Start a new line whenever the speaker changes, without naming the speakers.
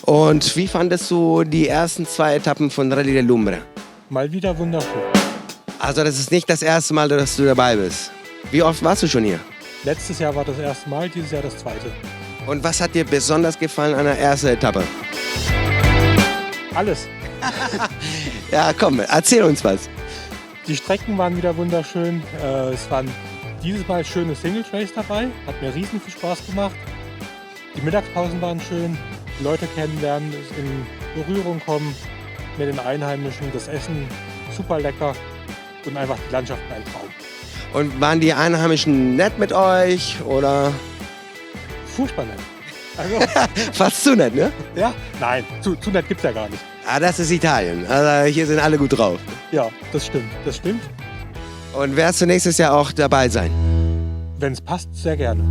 Und wie fandest du die ersten 2 Etappen von Rallye dell'Umbria?
Mal wieder wunderschön.
Also das ist nicht das erste Mal, dass du dabei bist. Wie oft warst du schon hier?
Letztes Jahr war das erste Mal, dieses Jahr das zweite.
Und was hat dir besonders gefallen an der ersten Etappe?
Alles.
Ja, komm, erzähl uns was.
Die Strecken waren wieder wunderschön. Es waren dieses Mal schöne Single-Trails dabei. Hat mir riesen viel Spaß gemacht. Die Mittagspausen waren schön. Die Leute kennenlernen, in Berührung kommen mit den Einheimischen. Das Essen super lecker und einfach die Landschaften ein Traum.
Und waren die Einheimischen nett mit euch oder
Furchtbar nett. Also,
fast zu nett, ne?
ja, nein, zu nett gibt's ja gar nicht.
Ah, das ist Italien. Also hier sind alle gut drauf.
Ja, das stimmt, das stimmt.
Und wirst du nächstes Jahr auch dabei sein?
Wenn es passt, sehr gerne.